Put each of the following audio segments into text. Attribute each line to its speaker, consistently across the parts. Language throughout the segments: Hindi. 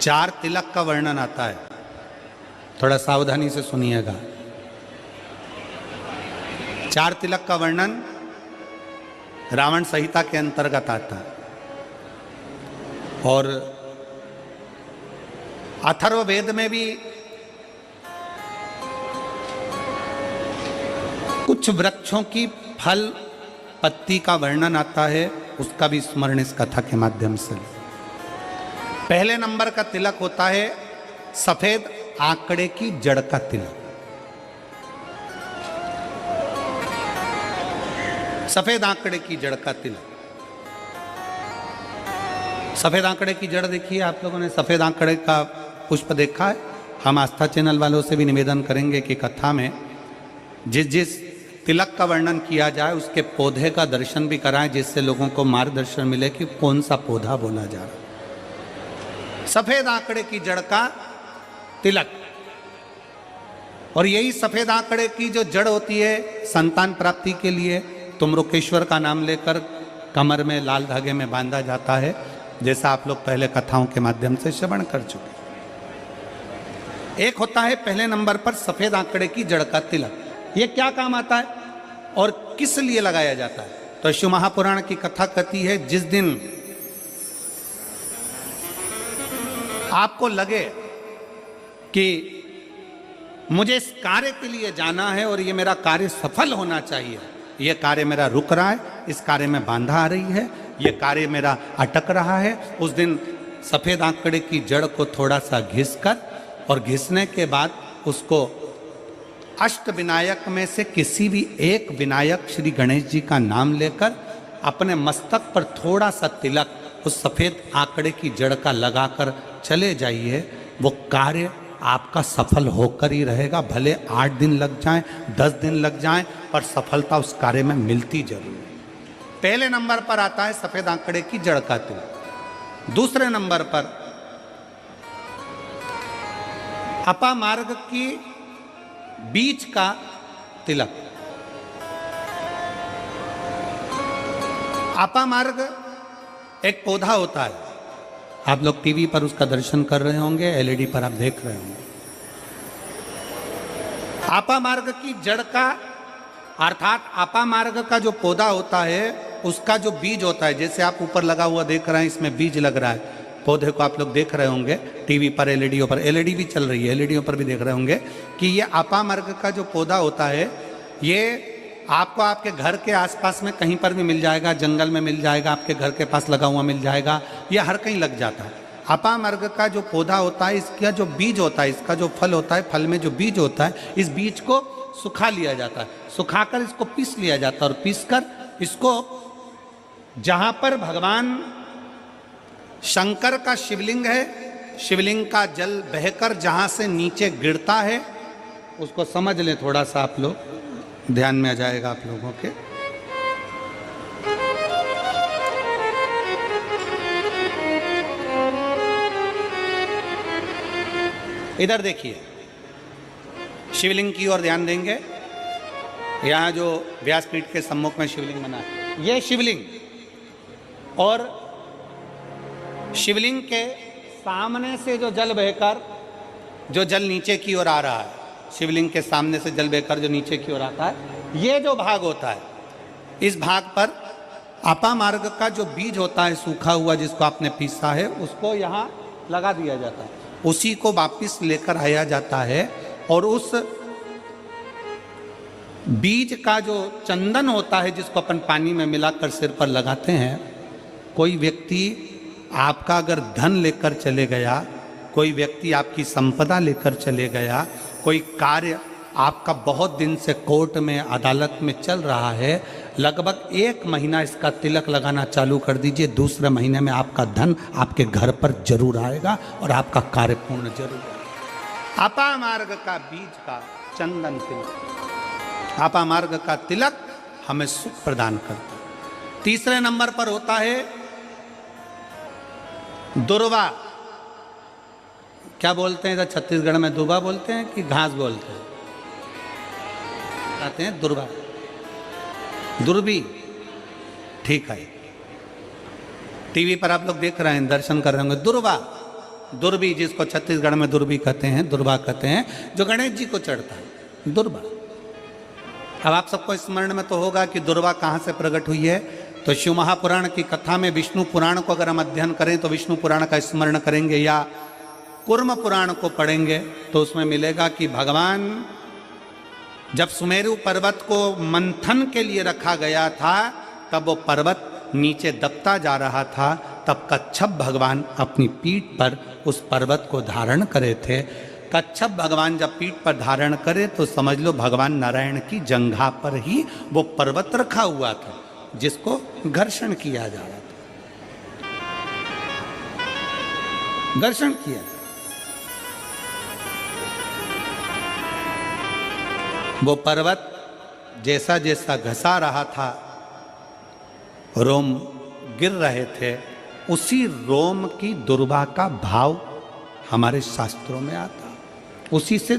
Speaker 1: 4 तिलक का वर्णन आता है, थोड़ा सावधानी से सुनिएगा। 4 तिलक का वर्णन रावण संहिता के अंतर्गत आता है और अथर्ववेद में भी कुछ वृक्षों की फल पत्ती का वर्णन आता है, उसका भी स्मरण इस कथा के माध्यम से। पहले नंबर का तिलक होता है सफेद आंकड़े की जड़ का तिलक। सफेद आंकड़े की जड़ का तिलक। सफेद आंकड़े की जड़ देखिए, आप लोगों ने सफेद आंकड़े का पुष्प देखा है? हम आस्था चैनल वालों से भी निवेदन करेंगे कि कथा में जिस जिस तिलक का वर्णन किया जाए उसके पौधे का दर्शन भी कराएं, जिससे लोगों को मार्गदर्शन मिले कि कौन सा पौधा बोला जा रहा है। सफेद आंकड़े की जड़ का तिलक। और यही सफेद आंकड़े की जो जड़ होती है संतान प्राप्ति के लिए तुमरुकेश्वर का नाम लेकर कमर में लाल धागे में बांधा जाता है, जैसा आप लोग पहले कथाओं के माध्यम से श्रवण कर चुके। एक होता है पहले नंबर पर सफेद आंकड़े की जड़ का तिलक। ये क्या काम आता है और किस लिए लगाया जाता है? तो शिव महापुराण की कथा कहती है, जिस दिन आपको लगे कि मुझे इस कार्य के लिए जाना है और ये मेरा कार्य सफल होना चाहिए, ये कार्य मेरा रुक रहा है, इस कार्य में बाधा आ रही है, ये कार्य मेरा अटक रहा है, उस दिन सफेद आंकड़े की जड़ को थोड़ा सा घिस कर और घिसने के बाद उसको अष्ट विनायक में से किसी भी एक विनायक श्री गणेश जी का नाम लेकर अपने मस्तक पर थोड़ा सा तिलक उस सफेद आंकड़े की जड़ का लगाकर चले जाइए। वो कार्य आपका सफल होकर ही रहेगा, भले 8 दिन लग जाएं, 10 दिन लग जाएं, पर सफलता उस कार्य में मिलती जरूर है। पहले नंबर पर आता है सफेद आंकड़े की जड़ का तिलक। दूसरे नंबर पर अपामार्ग की बीज का तिलक। अपामार्ग एक पौधा होता है, आप लोग टीवी पर उसका दर्शन कर रहे होंगे, एलईडी पर आप देख रहे होंगे। अपामार्ग की जड़ का अर्थात अपामार्ग का जो पौधा होता है उसका जो बीज होता है, जैसे आप ऊपर लगा हुआ देख रहे हैं, इसमें बीज लग रहा है, पौधे को आप लोग देख रहे होंगे टीवी पर, एलईडीओ पर, एलईडी भी चल रही है, एलईडीओ पर भी देख रहे होंगे कि ये अपामार्ग का जो पौधा होता है ये आपको आपके घर के आसपास में कहीं पर भी मिल जाएगा, जंगल में मिल जाएगा, आपके घर के पास लगा हुआ मिल जाएगा, ये हर कहीं लग जाता है। अपामार्ग का जो पौधा होता है, इसका जो बीज होता है, इसका जो फल होता है, फल में जो बीज होता है, इस बीज को सुखा लिया जाता है, सुखाकर इसको पीस लिया जाता है और पीसकर इसको जहां पर भगवान शंकर का शिवलिंग है, शिवलिंग का जल बहकर जहां से नीचे गिरता है, उसको समझ लें, थोड़ा सा आप लोग ध्यान में आ जाएगा आप लोगों के। इधर देखिए, शिवलिंग की ओर ध्यान देंगे। यहां जो व्यासपीठ के सम्मुख में शिवलिंग बना है, यह शिवलिंग, और शिवलिंग के सामने से जो जल बहकर जो जल नीचे की ओर आ रहा है, शिवलिंग के सामने से जल बहकर जो नीचे की ओर आता है, ये जो भाग होता है, इस भाग पर अपामार्ग का जो बीज होता है सूखा हुआ, जिसको आपने पीसा है, उसको यहाँ लगा दिया जाता है, उसी को वापिस लेकर आया जाता है और उस बीज का जो चंदन होता है, जिसको अपन पानी में मिलाकर सिर पर लगाते हैं, कोई व्यक्ति आपका अगर धन लेकर चले गया, कोई व्यक्ति आपकी संपदा लेकर चले गया, कोई कार्य आपका बहुत दिन से कोर्ट में अदालत में चल रहा है, लगभग 1 महीना इसका तिलक लगाना चालू कर दीजिए, दूसरे महीने में आपका धन आपके घर पर जरूर आएगा और आपका कार्य पूर्ण जरूर होगा। अपामार्ग का बीज का चंदन तिलक, अपामार्ग का तिलक हमें सुख प्रदान करता है। तीसरे नंबर पर होता है दुर्वा। क्या बोलते हैं इधर छत्तीसगढ़ में, दुर्वा बोलते हैं कि घास बोलते हैं? कहते हैं दुर्वा, दुर्बी, ठीक है। टीवी पर आप लोग देख रहे हैं, दर्शन कर रहे होंगे। दुर्वा, दुर्बी, जिसको छत्तीसगढ़ में दुर्बी कहते हैं, दुर्बा कहते हैं, जो गणेश जी को चढ़ता है, दुर्बा। अब आप सबको स्मरण में तो होगा कि दुर्बा कहाँ से प्रकट हुई है। तो शिव महापुराण की कथा में विष्णु पुराण को अगर हम अध्ययन करें तो विष्णु पुराण का स्मरण करेंगे या कूर्म पुराण को पढ़ेंगे तो उसमें मिलेगा कि भगवान जब सुमेरु पर्वत को मंथन के लिए रखा गया था, तब वो पर्वत नीचे दबता जा रहा था, तब कच्छप भगवान अपनी पीठ पर उस पर्वत को धारण करे थे। कच्छप भगवान जब पीठ पर धारण करे तो समझ लो भगवान नारायण की जंघा पर ही वो पर्वत रखा हुआ था, जिसको घर्षण किया जा रहा था, घर्षण किया। वो पर्वत जैसा जैसा घसा रहा था, रोम गिर रहे थे, उसी रोम की दुर्बा का भाव हमारे शास्त्रों में आता, उसी से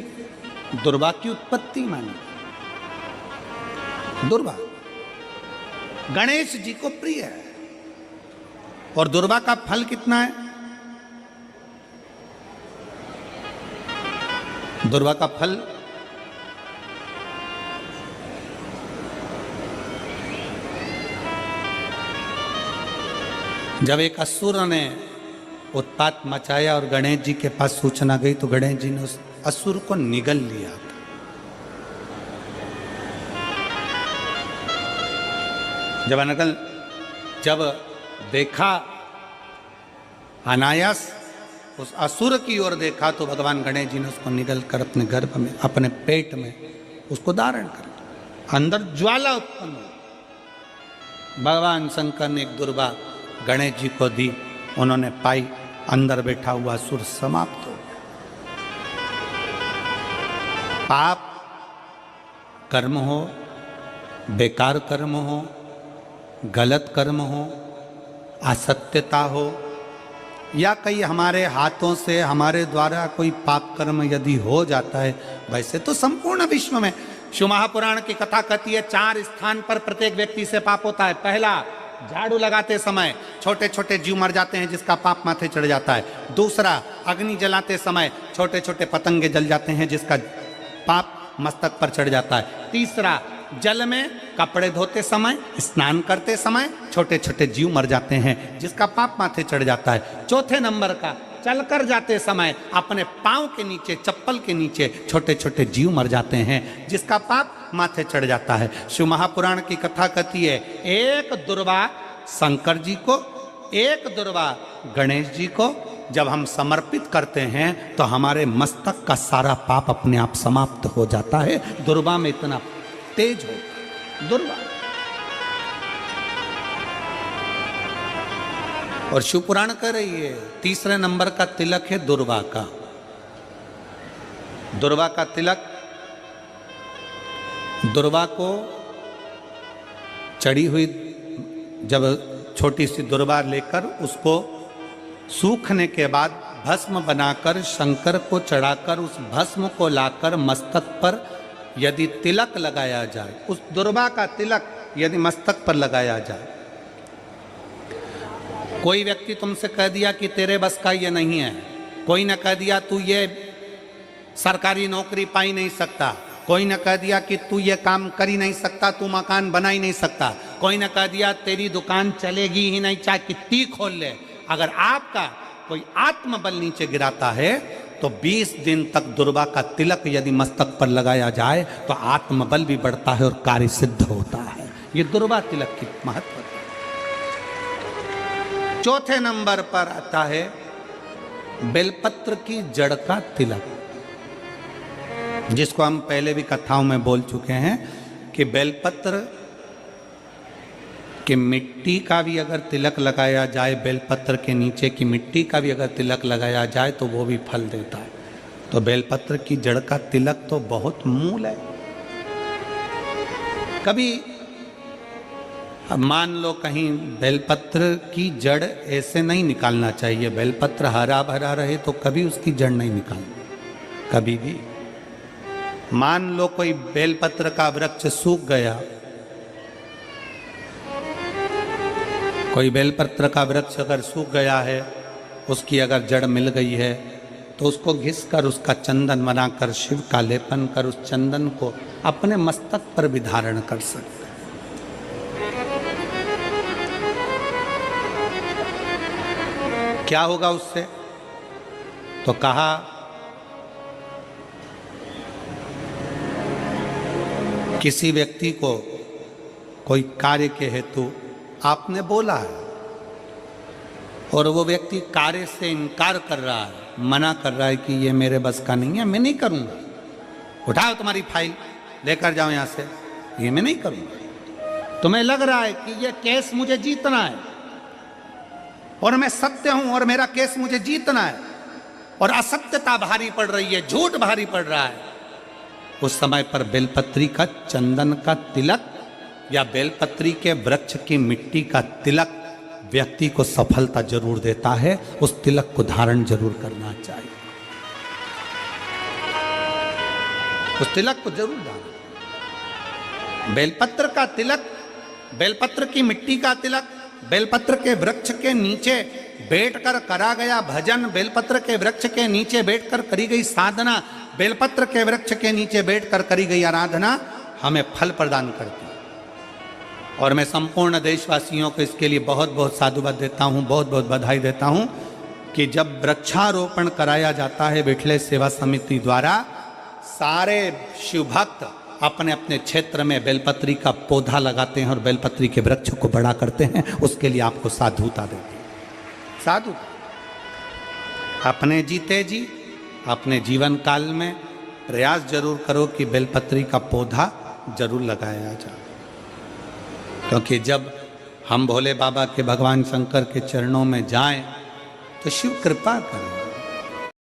Speaker 1: दुर्बा की उत्पत्ति मानी। दुर्बा गणेश जी को प्रिय है। और दुर्बा का फल कितना है? दुर्बा का फल जब एक असुर ने उत्पात मचाया और गणेश जी के पास सूचना गई तो गणेश जी ने उस असुर को निगल लिया। जब देखा अनायास उस असुर की ओर देखा तो भगवान गणेश जी ने उसको निगल कर अपने गर्भ में, अपने पेट में उसको धारण कर लिया। अंदर ज्वाला उत्पन्न हुई। भगवान शंकर ने एक दुर्बा गणेश जी को दी, उन्होंने पाई, अंदर बैठा हुआ असुर समाप्त हो गया। पाप कर्म हो, बेकार कर्म हो, गलत कर्म हो, असत्यता हो, या कई हमारे हाथों से हमारे द्वारा कोई पाप कर्म यदि हो जाता है, वैसे तो संपूर्ण विश्व में शिव महापुराण की कथा कहती है 4 स्थान पर प्रत्येक व्यक्ति से पाप होता है। पहला, झाड़ू लगाते समय छोटे छोटे जीव मर जाते हैं जिसका पाप माथे चढ़ जाता है। दूसरा, अग्नि जलाते समय छोटे छोटे पतंगे जल जाते हैं जिसका पाप मस्तक पर चढ़ जाता है। तीसरा, जल में कपड़े धोते समय, स्नान करते समय छोटे छोटे जीव मर जाते हैं जिसका पाप माथे चढ़ जाता है। चौथे नंबर का, चलकर जाते समय अपने पांव के नीचे, चप्पल के नीचे छोटे छोटे जीव मर जाते हैं जिसका पाप माथे चढ़ जाता है। शिव महापुराण की कथा कहती है एक दुर्बा शंकर जी को, एक दुर्बा गणेश जी को जब हम समर्पित करते हैं तो हमारे मस्तक का सारा पाप अपने आप समाप्त हो जाता है। दुर्बा में इतना तेज हो, दुर्बा। और शिव पुराण कह रही है तीसरे नंबर का तिलक है दुर्बा का। दुर्बा का तिलक, दुर्बा को चढ़ी हुई जब छोटी सी दुर्बा लेकर उसको सूखने के बाद भस्म बनाकर शंकर को चढ़ाकर उस भस्म को लाकर मस्तक पर यदि तिलक लगाया जाए, उस दुर्बा का तिलक यदि मस्तक पर लगाया जाए, कोई व्यक्ति तुमसे कह दिया कि तेरे बस का ये नहीं है, कोई ने कह दिया तू ये सरकारी नौकरी पा ही नहीं सकता, कोई ने कह दिया कि तू ये काम कर ही नहीं सकता, तू मकान बना ही नहीं सकता, कोई ने कह दिया तेरी दुकान चलेगी ही नहीं चाहे कितनी खोल ले, अगर आपका कोई आत्मबल नीचे गिराता है तो 20 दिन तक दुर्बा का तिलक यदि मस्तक पर लगाया जाए तो आत्मबल भी बढ़ता है और कार्य सिद्ध होता है। ये दुर्बा तिलक की महत्व है। चौथे नंबर पर आता है बेलपत्र की जड़ का तिलक, जिसको हम पहले भी कथाओं में बोल चुके हैं कि बेलपत्र कि मिट्टी का भी अगर तिलक लगाया जाए, बेलपत्र के नीचे की मिट्टी का भी अगर तिलक लगाया जाए तो वो भी फल देता है। तो बेलपत्र की जड़ का तिलक तो बहुत मूल है। कभी मान लो कहीं बेलपत्र की जड़ ऐसे नहीं निकालना चाहिए, बेलपत्र हरा भरा रहे तो कभी उसकी जड़ नहीं निकालनी, कभी भी। मान लो कोई बेलपत्र का वृक्ष सूख गया, कोई बेलपत्र का वृक्ष अगर सूख गया है उसकी अगर जड़ मिल गई है तो उसको घिस कर उसका चंदन बनाकर शिव का लेपन कर उस चंदन को अपने मस्तक पर भी धारण कर सकते। क्या होगा उससे? तो कहा किसी व्यक्ति को कोई कार्य के हेतु आपने बोला है और वो व्यक्ति कार्य से इनकार कर रहा है, मना कर रहा है कि ये मेरे बस का नहीं है, मैं नहीं करूंगा, उठाओ तुम्हारी फाइल लेकर जाओ यहां से, ये मैं नहीं करूंगा। तुम्हें लग रहा है कि ये केस मुझे जीतना है और मैं सत्य हूं और मेरा केस मुझे जीतना है और असत्यता भारी पड़ रही है, झूठ भारी पड़ रहा है, उस समय पर बेलपत्री का चंदन का तिलक या बेलपत्री के वृक्ष की मिट्टी का तिलक व्यक्ति को सफलता जरूर देता है। उस तिलक को धारण जरूर करना चाहिए, उस तिलक को जरूर धारण। बेलपत्र का तिलक, बेलपत्र की मिट्टी का तिलक, बेलपत्र के वृक्ष के नीचे बैठकर करा गया भजन, बेलपत्र के वृक्ष के नीचे बैठकर करी गई साधना, बेलपत्र के वृक्ष के नीचे बैठकर करी गई आराधना हमें फल प्रदान करती है। और मैं संपूर्ण देशवासियों को इसके लिए बहुत बहुत साधुवाद देता हूँ, बहुत बहुत बधाई देता हूँ कि जब वृक्षारोपण कराया जाता है विठले सेवा समिति द्वारा, सारे शिव भक्त अपने अपने क्षेत्र में बेलपत्री का पौधा लगाते हैं और बेलपत्री के वृक्ष को बड़ा करते हैं। उसके लिए आपको साधुता देती है। साधु अपने जीते जी अपने जीवन काल में प्रयास जरूर करो कि बेलपत्री का पौधा जरूर लगाया जाए, क्योंकि जब हम भोले बाबा के भगवान शंकर के चरणों में जाएं तो शिव कृपा करें।